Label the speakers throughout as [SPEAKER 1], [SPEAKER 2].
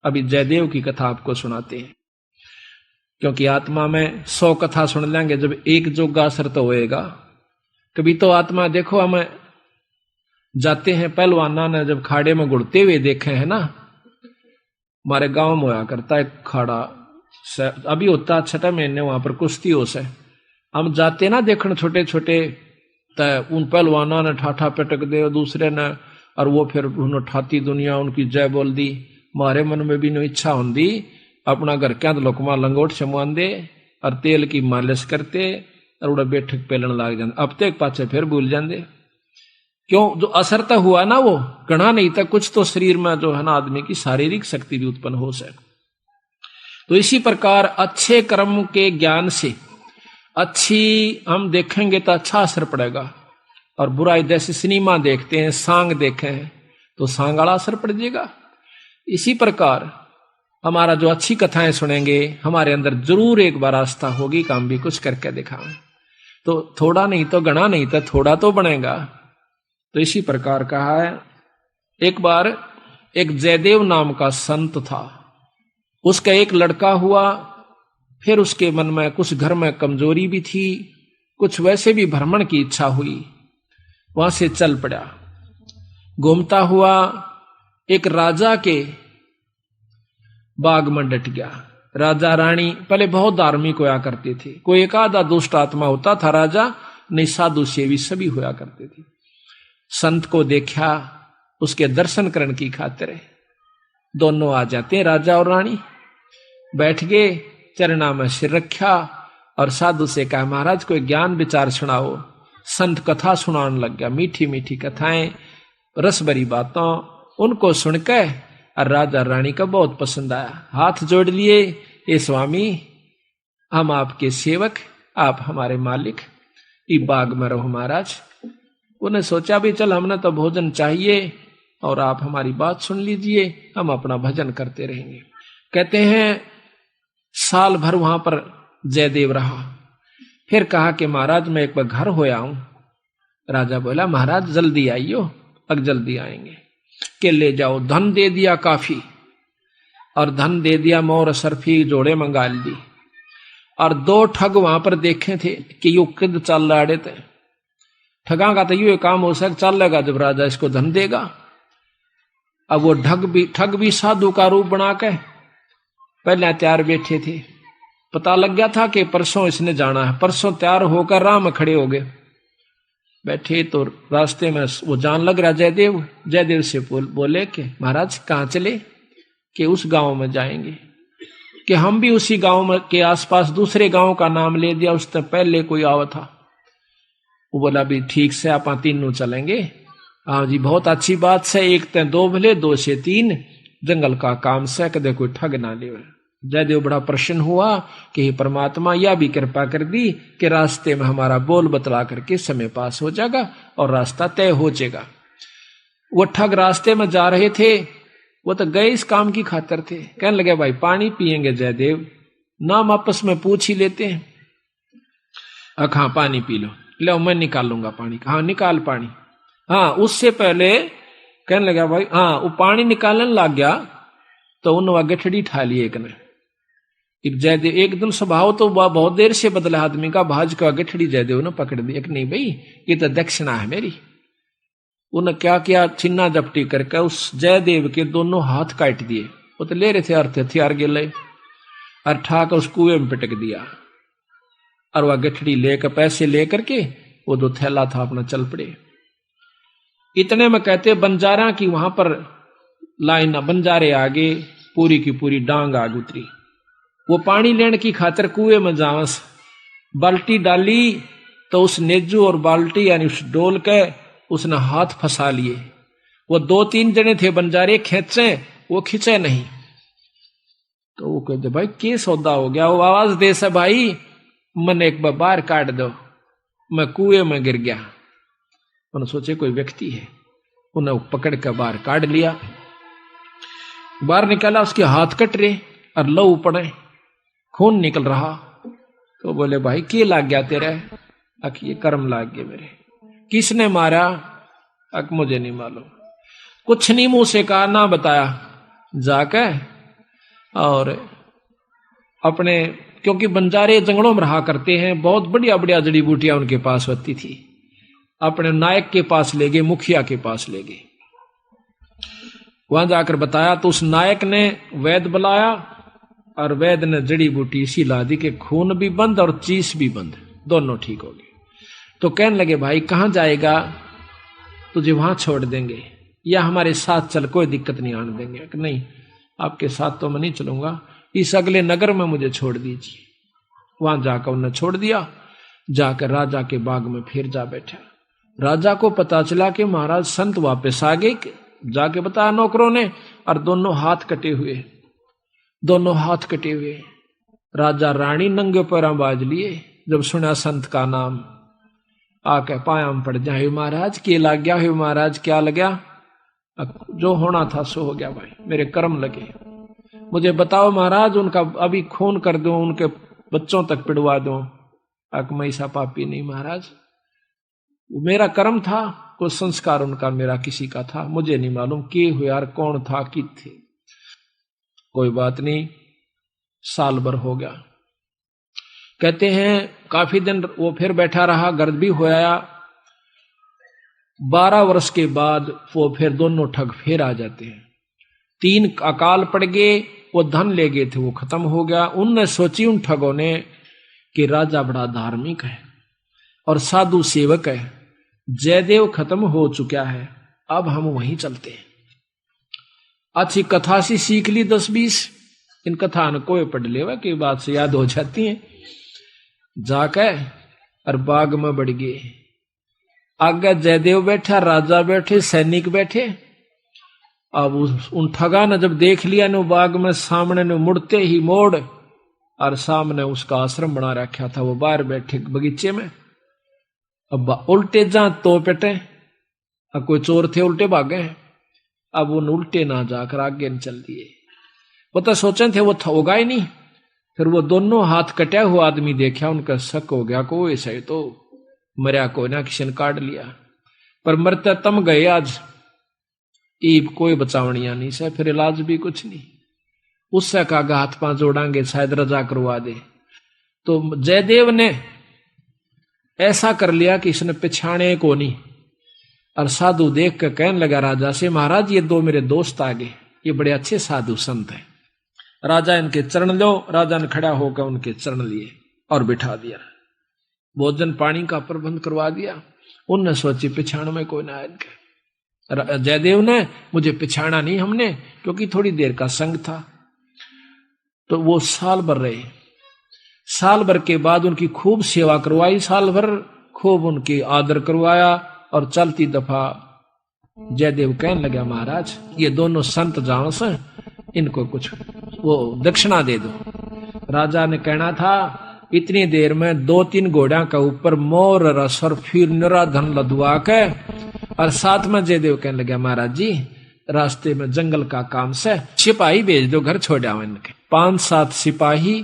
[SPEAKER 1] अभी जयदेव की कथा आपको सुनाते हैं, क्योंकि आत्मा में 100 कथा सुन लेंगे, जब एक जोगा असर तो होएगा। कभी तो आत्मा देखो, हम जाते हैं पहलवाना ने जब खाड़े में गुड़ते हुए देखे हैं ना, हमारे गांव में होया करता है खाड़ा, अभी होता 6 महीने वहां पर कुश्ती हो से, हम जाते ना देखने छोटे छोटे, उन पहलवाना ने ठाठा पटक दे दूसरे ने, और वो फिर उन्होंने ठाती दुनिया उनकी जय बोल दी। हमारे मन में भी नो इच्छा होंगी अपना घर क्या लोकमा लंगोट छमुआन दे और तेल की मालिश करते और उड़ा बैठक पेलन लाग जाते, अब तक पाछे फिर भूल जाते। क्यों? जो असर तो हुआ ना वो गणा नहीं था, कुछ तो शरीर में जो है ना आदमी की शारीरिक शक्ति भी उत्पन्न हो सके। तो इसी प्रकार अच्छे कर्म के ज्ञान से अच्छी हम देखेंगे तो अच्छा असर पड़ेगा, और बुराई जैसे सिनेमा देखते हैं, सांग देखे हैं तो सांग वाला असर पड़ जाएगा। इसी प्रकार हमारा जो अच्छी कथाएं सुनेंगे, हमारे अंदर जरूर एक बार आस्था होगी कि हम भी कुछ करके दिखाएं, तो थोड़ा नहीं तो गणा नहीं तो थोड़ा तो बनेगा। तो इसी प्रकार कहा है, एक बार एक जयदेव नाम का संत था, उसका एक लड़का हुआ, फिर उसके मन में कुछ घर में कमजोरी भी थी, कुछ वैसे भी भ्रमण की इच्छा हुई, वहां से चल पड़ा। घूमता हुआ एक राजा के बाग में डट गया। राजा रानी पहले बहुत धार्मिक होया करते थे, कोई एक आधा दुष्ट आत्मा होता था राजा, नहीं साधु सेवी सभी होया करते थे। संत को देखा, उसके दर्शन करने की खातिर दोनों आ जाते, राजा और रानी बैठ गए, चरणा में सिर रखा और साधु से कहा, महाराज कोई ज्ञान विचार सुनाओ। संत कथा सुनाने लग गया, मीठी मीठी कथाएं, रस भरी बातों, उनको सुनकर और राजा रानी का बहुत पसंद आया। हाथ जोड़ लिए, ये स्वामी हम आपके सेवक, आप हमारे मालिक, इस बाग में रहो महाराज। उन्हें सोचा भी चल हमने तो भोजन चाहिए और आप हमारी बात सुन लीजिए, हम अपना भजन करते रहेंगे। कहते हैं साल भर वहां पर जयदेव रहा, फिर कहा कि महाराज मैं एक बार घर होया हूं। राजा बोला महाराज जल्दी आइयो, अब जल्दी आएंगे। के ले जाओ, धन दे दिया काफी, और धन दे दिया, मोर सरफी जोड़े मंगा ली, और 2 ठग वहां पर देखे थे कि यू किद चल रहे थे। ठगा का तो यू काम हो सक चल लेगा जब राजा इसको धन देगा। अब वो ठग भी साधु का रूप बना के पहले तैयार बैठे थे, पता लग गया था कि परसों इसने जाना है, परसों तैयार होकर राह में खड़े हो गए। बैठे तो रास्ते में वो जान लग रहा जयदेव से बोले कि महाराज कहाँ चले? कि उस गांव में जाएंगे। कि हम भी उसी गांव में के आसपास दूसरे गांव का नाम ले दिया, उससे पहले कोई आवा था। वो बोला भी ठीक से आप तीनों चलेंगे। हाँ जी बहुत अच्छी बात से, 1 ते 2 भले 2 से 3, जंगल का काम से कदे कोई ठग ना ले। जयदेव बड़ा प्रसन्न हुआ कि हे परमात्मा यह भी कृपा कर दी कि रास्ते में हमारा बोल बतला करके समय पास हो जाएगा और रास्ता तय हो जाएगा। वो ठग रास्ते में जा रहे थे, वो तो गए इस काम की खातिर थे। कहने लगे भाई पानी पिएंगे जयदेव? नाम आपस में पूछ ही लेते हैं। हाँ पानी पी लो, लो मैं निकालूंगा पानी। हाँ निकाल पानी। हाँ उससे पहले कहने लगा भाई, हाँ वो पानी निकालने लग गया तो उन्होंने गठड़ी ठा ली एक ने। जयदेव एकदम स्वभाव तो बहुत देर से बदला आदमी का, भाज का गठड़ी जयदेव ने पकड़ दी। एक नहीं भाई ये तो दक्षिणा है मेरी। उन्हें क्या किया, छिन्ना जपटी करके उस जयदेव के दोनों हाथ काट दिए। वो तो ले रहे थे अर्थ हथियार गिले, और ठाक उस कुएं में पिटक दिया। और वह गठड़ी लेकर पैसे लेकर के वो जो थैला था अपना चल पड़े। इतने में कहते बंजारा की वहां पर लाइन, बंजारे आगे पूरी की पूरी डांग आग उतरी। वो पानी लेने की खातिर कुएं में जावस, बाल्टी डाली तो उस नेजू और बाल्टी यानी उस डोल के उसने हाथ फंसा लिए। वो 2-3 जने थे बंजारे, खेचे वो खींचे नहीं। तो वो कहते भाई के सौदा हो गया? वो आवाज दे से भाई मन एक बार बाहर काट दो, मैं कुएं में गिर गया। उन्होंने सोचे कोई व्यक्ति है, उन्हें पकड़ कर बाहर काट लिया। बाहर निकाला, उसके हाथ कट रहे और लहू पड़े, खून निकल रहा। तो बोले भाई के लाग गया तेरे? अक ये कर्म लाग गए मेरे। किसने मारा? अक मुझे नहीं मालूम। कुछ नहीं मुंह से कहा, ना बताया। जाकर और अपने, क्योंकि बंजारे जंगलों में रहा करते हैं, बहुत बढ़िया बढ़िया जड़ी बूटियां उनके पास होती थी। अपने नायक के पास ले गए, मुखिया के पास ले गए। वहां जाकर बताया तो उस नायक ने वैद्य बुलाया और वैद्य ने जड़ी बूटी इसी ला दी कि खून भी बंद और चीस भी बंद, दोनों ठीक हो गए। तो कहने लगे भाई कहां जाएगा, तुझे वहां छोड़ देंगे या हमारे साथ चल, कोई दिक्कत नहीं आने देंगे। कि नहीं, आपके साथ तो मैं नहीं चलूंगा, इस अगले नगर में मुझे छोड़ दीजिए। वहां जाकर उन्हें छोड़ दिया। जाकर राजा के बाग में फिर जा बैठा। राजा को पता चला कि महाराज संत वापस आ गए। जाके बताया नौकरों ने, और दोनों हाथ कटे हुए, दोनों हाथ कटे हुए। राजा रानी नंगे पैरों बाज लिए। जब सुना संत का नाम, आके पायाम पड़ जाए, महाराज के लग गया है, महाराज क्या लग गया? जो होना था सो हो गया भाई, मेरे कर्म लगे। मुझे बताओ महाराज, उनका अभी खून कर दो, उनके बच्चों तक पिड़वा दो। मैं ऐसा पापी नहीं महाराज, मेरा कर्म था, कोई संस्कार उनका मेरा किसी का था, मुझे नहीं मालूम के हुए यार, कौन था कि थे। कोई बात नहीं, साल भर हो गया। कहते हैं काफी दिन वो फिर बैठा रहा, गर्द भी हो आया। 12 वर्ष के बाद वो फिर दोनों ठग फिर आ जाते हैं। 3 अकाल पड़ गए, वो धन ले गए थे वो खत्म हो गया। उनने सोची उन ठगों ने कि राजा बड़ा धार्मिक है और साधु सेवक है, जयदेव खत्म हो चुका है, अब हम वहीं चलते हैं। अच्छी कथा सी सीख ली 10-20, इन कथा न कोई पढ़ लेवा की बात से याद हो जाती है। जाकर और बाग में बढ़ गए। आगे जयदेव बैठा, राजा बैठे, सैनिक बैठे। अब उन ठगा ने जब देख लिया ने बाग में सामने ने मुड़ते ही मोड़, और सामने उसका आश्रम बना रखा था, वो बाहर बैठे बगीचे में। अब उल्टे जा तो पेटे, अब कोई चोर थे उल्टे भागे। अब उन उल्टे ना जाकर आगे न चल दिए। वो तो सोचे थे वो होगा ही नहीं। फिर वो दोनों हाथ कटा हुआ आदमी देखा, उनका शक हो गया को ऐसा ही तो मरिया कोई ना, किसी ने काट लिया। पर मरते तम गए आज, ईब कोई बचावनिया नहीं से, फिर इलाज भी कुछ नहीं। उससे कहा हाथ पांव जोड़ांगे शायद रजा करवा दे। तो जयदेव ने ऐसा कर लिया कि इसने पिछाने को नहीं। और साधु देख कर कहने लगा राजा से, महाराज ये 2 मेरे दोस्त आ गए, ये बड़े अच्छे साधु संत हैं, राजा इनके चरण लो। राजा ने खड़ा होकर उनके चरण लिए और बिठा दिया। भोजन पानी का प्रबंध करवा दिया। उनने सोची पिछाण में कोई ना इनके। जयदेव ने मुझे पिछाना नहीं हमने, क्योंकि थोड़ी देर का संग था। तो वो साल भर रहे। साल भर के बाद उनकी खूब सेवा करवाई, साल भर खूब उनकी आदर करवाया। और चलती दफा जयदेव कहने लगा महाराज ये दोनों संत जाओ से, इनको कुछ वो दक्षिणा दे दो। राजा ने कहना था इतनी देर में 2-3 घोड़ा का ऊपर मोर रस और फिर निरा धन लदवा के। और साथ में जयदेव कहने लगा महाराज जी रास्ते में जंगल का काम से सिपाही भेज दो, घर छोड़ आओ इनके। 5-7 सिपाही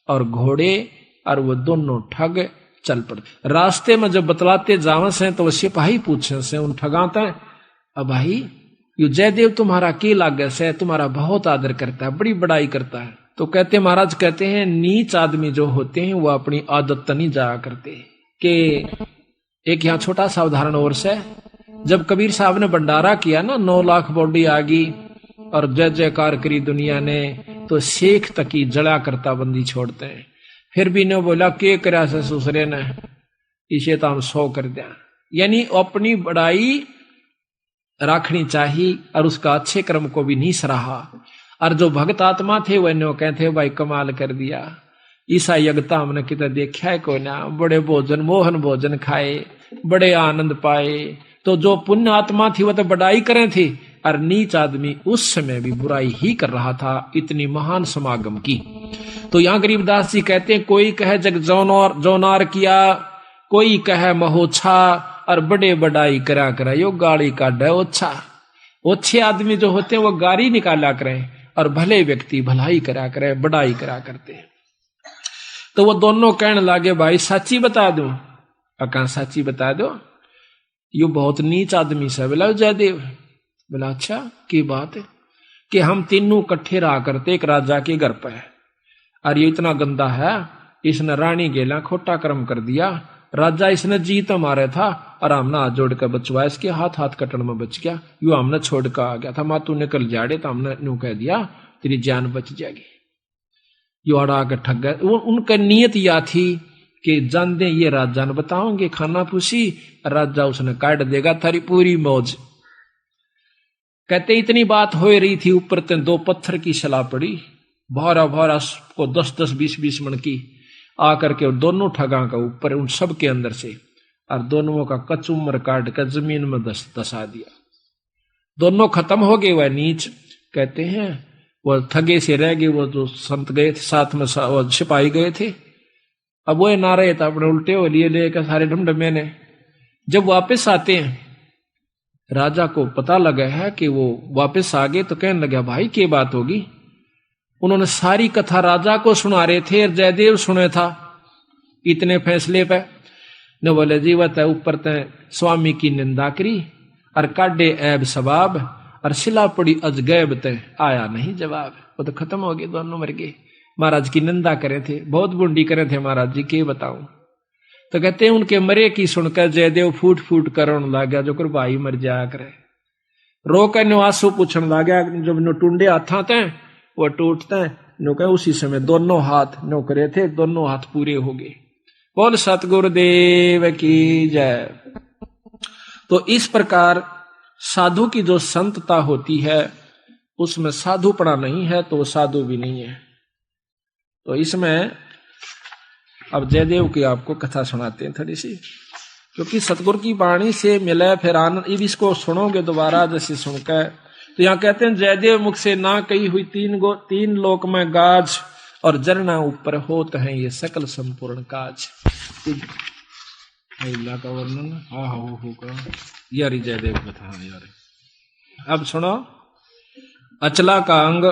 [SPEAKER 1] और घोड़े, और वो दोनों ठग चल पड़े। रास्ते में जब बतलाते जावे से तो वो सिपाही पूछे से उन ठगाते, अब भाई यू जयदेव तुम्हारा के लागे से, तुम्हारा बहुत आदर करता है, बड़ी बड़ाई करता है। तो कहते महाराज कहते हैं नीच आदमी जो होते हैं वो अपनी आदत नहीं जाया करते। कि एक यहाँ छोटा सा उदाहरण और से, जब कबीर साहब ने भंडारा किया ना, 9 लाख बॉडी आ गई और जय जयकार करी दुनिया ने, तो शेख तक ही जड़ा करता बंदी छोड़ते हैं। फिर भी ने बोला के करा से दूसरे ने, इसे तो हम 100 कर दिया। यानी अपनी बड़ाई रखनी चाहिए और उसका अच्छे कर्म को भी नहीं सराहा। और जो भक्त आत्मा थे वह नो कहते भाई कमाल कर दिया, ईसा यज्ञता हमने कितना देखा है कोई ना, बड़े भोजन मोहन भोजन खाए, बड़े आनंद पाए। तो जो पुण्य आत्मा थी वह तो बड़ाई करें थी, और नीच आदमी उस समय भी बुराई ही कर रहा था, इतनी महान समागम की। तो यहाँ गरीबदास जी कहते हैं कोई कहे जग जौनार किया, कोई कहे महोछा, और बड़े बड़ाई करा करा यो गाड़ी का डे ओछा। ओछे आदमी जो होते हैं वो गाड़ी निकाला करें, और भले व्यक्ति भलाई करा करे, बड़ाई करा करते हैं। तो वो दोनों कहने लगे भाई सच्ची बता दो। अका सच्ची बता दो, यो बहुत नीच आदमी से। बोला जयदेव। बोला अच्छा की बात है। कि हम तीनों इकट्ठे रहा करते एक राजा के घर पर, और ये इतना गंदा है, इसने रानी गेला खोटा कर्म कर दिया, राजा इसने जीत मारे था और हमने हाथ जोड़ कर बचवाया, इसके हाथ कटन में बच गया, यू हमने छोड़ कर आ गया था, मातू निकल जाड़े तो हमने यूं कह दिया तेरी जान बच जाएगी। यू अड़ा के ठग गए। उनका नियत या थी कि जान दे ये राजा ने बताओगे खाना पूछी, राजा उसने काट देगा थारी पूरी मौज। कहते इतनी बात हो रही थी, ऊपर ते 2 पत्थर की सलाह पड़ी, भारा भारा को 10-10 20-20 मन की आकर के दोनों ठगा का ऊपर उन सब के अंदर से, और दोनों का कचुमर काट कर जमीन में दसा दिया। दोनों खत्म हो गए। वह नीच कहते हैं वो ठगे से रह गए, वो जो संत गए थे साथ में वो सिपाही गए थे, अब वो ना रहे था, अपने उल्टे हो लिए लेकर सारे ढमढमे ने। जब वापस आते हैं राजा को पता लगा है कि वो वापस आ गए, तो कहने लगा भाई क्या बात होगी। उन्होंने सारी कथा राजा को सुना रहे थे, जयदेव सुने था इतने फैसले पे। न बोले जी वह ऊपर तय स्वामी की निंदा करी और काटे ऐब सबाब, और सिला पड़ी अजगैब तय आया नहीं जवाब। वो तो खत्म हो गए, दोनों मर गए। महाराज की निंदा करे थे, बहुत बुंडी करे थे महाराज जी, के बताऊं। तो कहते हैं उनके मरे की सुनकर जयदेव फूट फूट कर रोने लगा, जो कर भाई मर जाया करे। रो कर निवासु पूछने लगा, जब नो टूंडे हाथा थे वो टूटते नो कहे उसी समय दोनों हाथ नो करे थे, दोनों हाथ पूरे हो गए। बोल सतगुरुदेव की जय। तो इस प्रकार साधु की जो संतता होती है उसमें साधुपना नहीं है तो वो साधु भी नहीं है। तो इसमें अब जयदेव की आपको कथा सुनाते हैं थोड़ी सी, क्योंकि सतगुरु की वाणी से मिले फिर आनंद। अब इसको सुनोगे दोबारा जैसे सुनकर, तो यहाँ कहते हैं जयदेव मुख से ना कही हुई 3 लोक में गाज, और जरना ऊपर होत है ये सकल संपूर्ण काज। का वर्णन होगा यार जयदेव कथा यार। अब सुनो अचला का अंग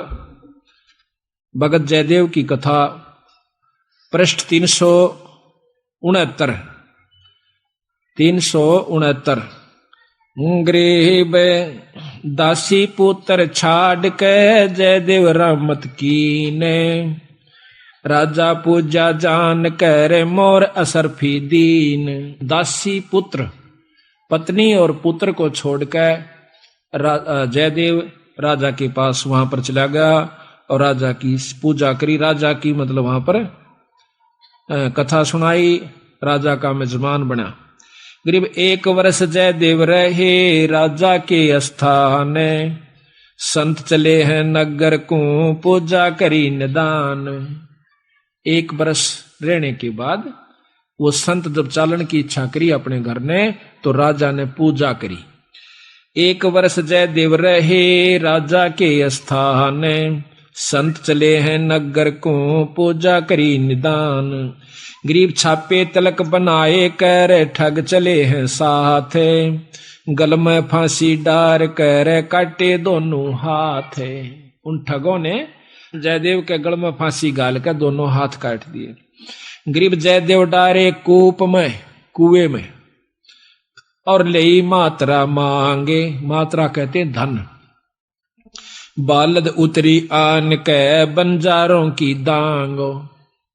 [SPEAKER 1] भगत जयदेव की कथा, पृष्ठ 369। गरीब दासी पुत्र छाड़ के जयदेव रहमत कीने, राजा पूजा जान कर मोर असरफी दीन। दासी पुत्र पत्नी और पुत्र को छोड़कर जयदेव राजा के पास वहां पर चला गया और राजा की पूजा करी। राजा की मतलब वहां पर कथा सुनाई, राजा का मेजबान बना। करीब 1 वर्ष जयदेव रहे राजा के स्थान, संत चले हैं नगर को पूजा करी निदान। 1 वर्ष रहने के बाद वो संत जब चालन की इच्छा करी अपने घर ने, तो राजा ने पूजा करी। 1 वर्ष जयदेव रहे राजा के स्थान, संत चले हैं नगर को पूजा करी निदान। गरीब छापे तलक बनाए कर ठग चले हैं साथ, गल में फांसी डार कर काटे दोनों हाथ। उन ठगों ने जयदेव के गल में फांसी गाल कर दोनों हाथ काट दिए। गरीब जयदेव डारे कूप में, कुएं में, और ले मात्रा मांगे। मात्रा कहते धन। बालद उतरी आन के बंजारों की दांग।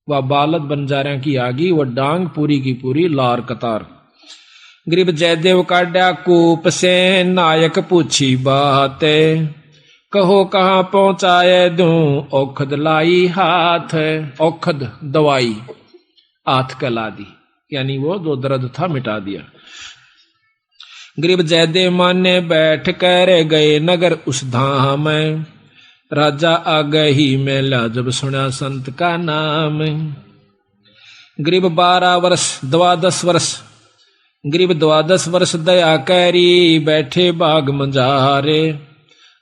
[SPEAKER 1] वह बालद बंजारों की आगी, वह डांग पूरी की पूरी लार कतार। गरीब जयदेव काटा कूप से नायक पूछी बात, कहो कहाँ पहुंचाए दूं औखद लाई हाथ। औखद दवाई हाथ कला दी, यानी वो जो दर्द था मिटा दिया। गरीब जयदेव माने बैठ कर गए नगर उस धाम, राजा आ गई मेला जब सुना संत का नाम। गरीब 12 वर्ष 12 वर्ष, गरीब 12 वर्ष दया करी बैठे बाग मंजारे।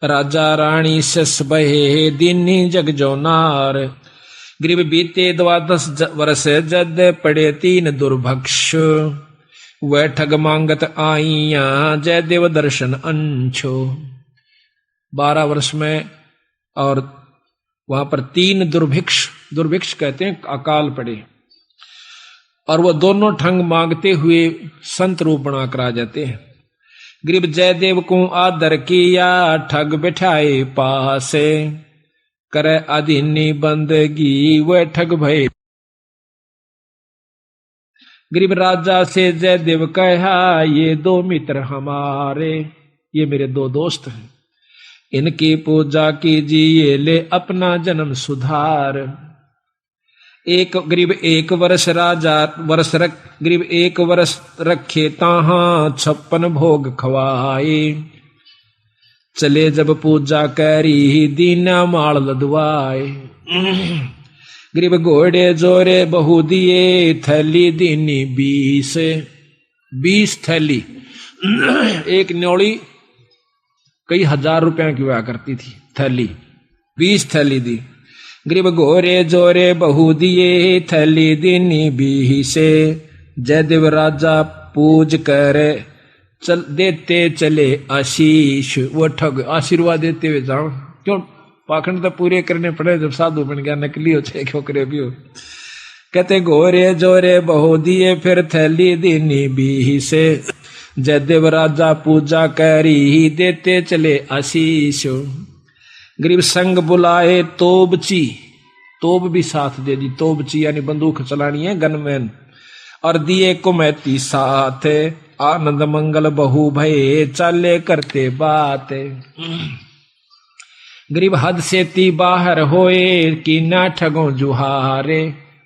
[SPEAKER 1] राजा रानी सस बहे दीनी जग जो नार। गरीब बीते 12 वर्ष जद पड़े 3 दुर्भक्ष, वह ठग मांगत आईया जयदेव दर्शन अंशो। 12 वर्ष में और वहां पर 3 दुर्भिक्ष कहते हैं अकाल पड़े, और वो दोनों ठग मांगते हुए संत रूप बना कर आ जाते हैं। गरीब जयदेव को आदर किया, ठग बिठाए पासे, करे अधीनी बंदगी वह ठग भय। गरीब राजा से जयदेव कहा, ये दो मित्र हमारे, ये मेरे दो दोस्त हैं, इनकी पूजा कीजिए, ले अपना जन्म सुधार। एक गरीब एक वर्ष राजा गरीब एक वर्ष रखे ताहा, 56 भोग खवाए, चले जब पूजा करी, दीना माल लदवाए। गरीब घोड़े जोरे बहु दिए, थैली दीनी 20 थैली। एक न्योली कई हजार रुपया की हुआ करती थी थैली, 20 थैली दी। गरीब घोरे जोरे बहु दिए, थैली दीनी 20। जयदेव राजा पूज करे, चल देते चले आशीष। वो ठग आशीर्वाद देते हुए जाओ, क्यों पाखंड तो पूरे करने पड़े, जब साधु बन गया नकली हो चाहे खोकरे भी हो। कहते घोरे जोरे बहु दिए, फिर थैली दीनी 20। जयदेव राजा पूजा करी, देते चले आशीष। गरीब संग बुलाए तोबची, तोब भी साथ दे दी, तोबची यानी बंदूक चलानी है, गनमैन, और दिए कुमैती साथ, आनंद मंगल बहु भये, चाले करते बात। गरीब हद से ती बाहर होए, कि ना ठगों जुहारे,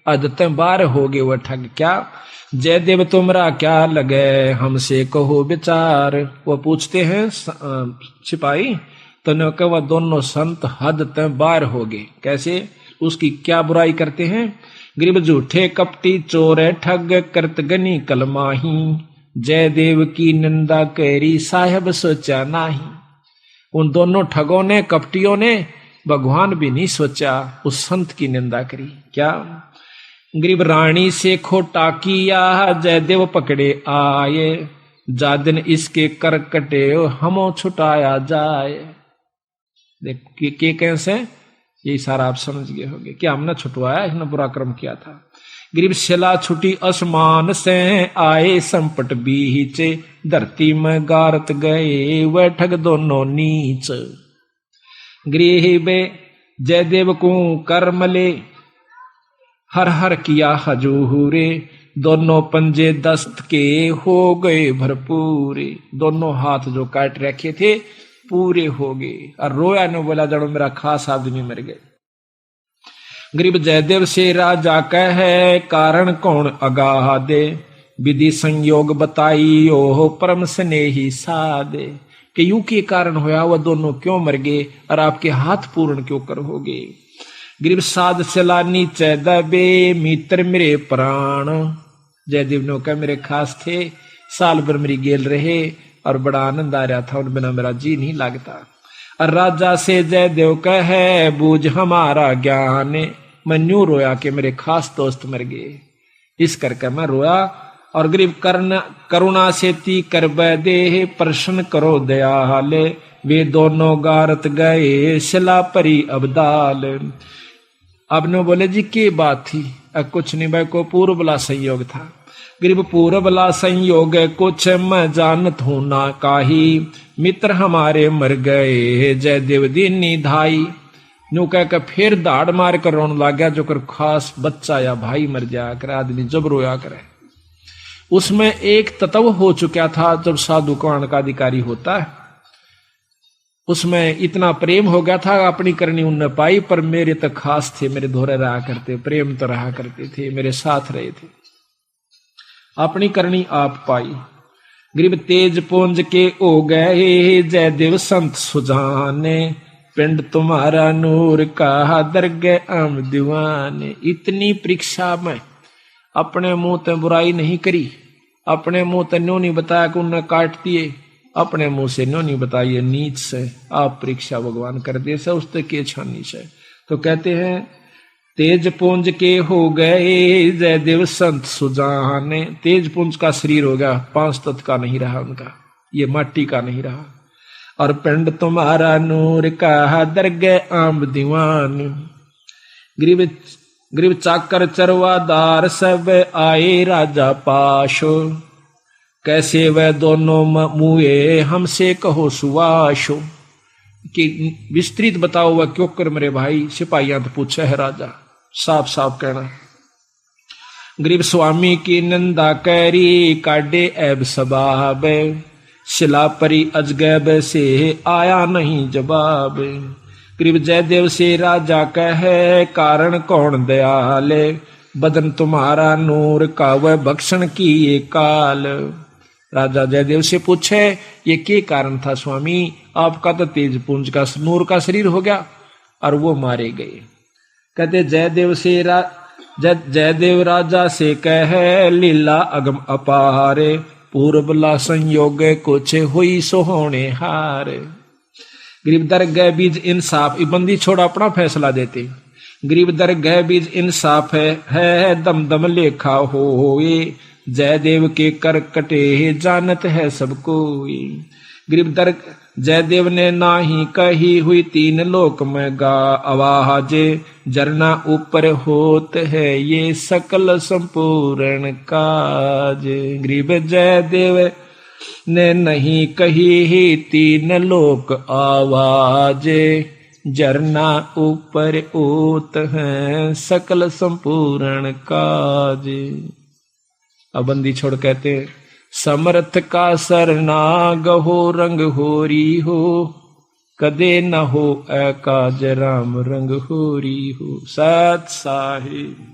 [SPEAKER 1] अदत बार हो गए वह ठग क्या, जयदेव तुमरा क्या लगे, हमसे कहो विचार। वो पूछते हैं सिपाही, तो न कहा वह दोनों संत हद तक बार हो गए, कैसे, उसकी क्या बुराई करते हैं। गरीब झूठे कपटी चोर ठग, करत गनी कलमाही, जयदेव की निंदा करी, साहेब सोचा नाही। उन दोनों ठगों ने, कपटियों ने, भगवान भी नहीं सोचा, उस संत की निंदा करी। क्या गरीब रानी से खोटा किया, जयदेव पकड़े आए, जा दिन इसके कर कटे, हमो छुटाया जाए। देख के कैसे, यही सारा आप समझ गए होंगे, क्या हमने छुटवाया, इसने बुरा कर्म किया था। गरीब शिला छुटी आसमान से, आए संपट बीचे, धरती में गारत गए, वह ठग दोनों नीच। गरीब जयदेव को कर्मले, हर हर किया हजूरे, दोनों पंजे दस्त के हो गए भरपूरे। दोनों हाथ जो काट रखे थे पूरे हो गए, और रोया ने बोला, जड़ो मेरा खास आदमी मर गए। गरीब जयदेव से राजा कहे, कारण कौन अगाह दे, विधि संयोग बताई, ओह परम स्नेही सादे। कि यूं के कारण होया, वह दोनों क्यों मर गए, और आपके हाथ पूर्ण क्यों कर हो गए। गरीब साध चला नीचे दबे, मित्र मेरे प्राण। जयदेव ने कहा मेरे खास थे, साल भर मेरी गेल रहे, और बड़ा आनंद आ रहा था, उन बिना मेरा जी नहीं लगता। और राजा से जयदेव कहे, बूझ हमारा ज्ञान, मैं न्यू रोया कि मेरे खास दोस्त मर गए, इस करके मैं रोया। और गरीब करुणा से ती कर दे, प्रश्न करो दयाल, वे दोनों गारत गए, शिला परी अबदाल। अब ने बोले जी की बात थी, अब कुछ नहीं भाई, को पूर्व बला संयोग था। गरीब पूर्व बला संयोग कुछ मैं जानत हूं ना काही, मित्र हमारे मर गए, जयदेव दीनी धाई। न्यू कह कर फिर दाड़ मार कर रोने लग गया, जो कर खास बच्चा या भाई मर जाया करे, आदमी जब रोया करे। उसमें एक तत्व हो चुका था, जब साधु कौन का अधिकारी होता है, उसमें इतना प्रेम हो गया था, अपनी करनी उनने पाई, पर मेरे तो खास थे, मेरे धोरे रहा करते, प्रेम तो रहा करते थे, मेरे साथ रहे थे, अपनी करनी आप पाई। गरीब तेज पुंज के ओ गए, जयदेव संत सुजाने, पिंड तुम्हारा नूर का दरगे आम दीवाने। इतनी परीक्षा में अपने मुंह ते बुराई नहीं करी, अपने मुंह ते न्यों नहीं बताया कि उन्हें काट दिए, अपने मुंह से न्यों नहीं बताइए नीच से, आप परीक्षा भगवान कर दे से, उसते के छानी से। तो कहते हैं तेज पुंज के हो गए, जयदेव संत सुजाने। तेज पुंज का शरीर हो गया, 5 तत्व का नहीं रहा उनका, ये माटी का नहीं रहा। और पिंड तुम्हारा नूर का दरगे आम दीवान। गरीब चाकर चरवादार सब आए राजा पाशो, कैसे वह दोनों मुए हमसे कहो सुवाशो, कि विस्तृत बताओ वह क्यों कर मेरे भाई। सिपाहियां तो पूछे है राजा, साफ साफ कहना। गरीब स्वामी की निंदा कैरी काटे ऐब सबाब, शिला परी अजगैब से आया नहीं जवाब। गरीब जयदेव से राजा कहे कारण कौन दयाले, बदन तुम्हारा नूर का वह भक्षण की ये काल। राजा जयदेव से पूछे ये क्या कारण था स्वामी, आपका तो तेज पुंज का नूर का शरीर हो गया और वो मारे गए। कहते जयदेव राजा से कहे लीला अगम अपारे, पूर्वला संयोग कुछ हुई सोहोने हार। गरीब दर गए बीज इंसाफ, बंदी छोड़ अपना फैसला देते। गरीब दर गए बीज इंसाफ है दम दम लेखा होए, जयदेव के कर कटे जानत है सबको। गरीब दर जयदेव ने नाही कही हुई तीन लोक में गा आवाज, जरना ऊपर होत है ये सकल संपूर्ण काज। गरीब जयदेव ने नहीं कही ही तीन लोक आवाज, जरना ऊपर होत है सकल संपूर्ण काज। अब बंदी छोड़ कहते समर्थ का सरना गहो रंग होरी हो, कदे न हो ऐ काज राम रंग होरी हो। सत साहिब।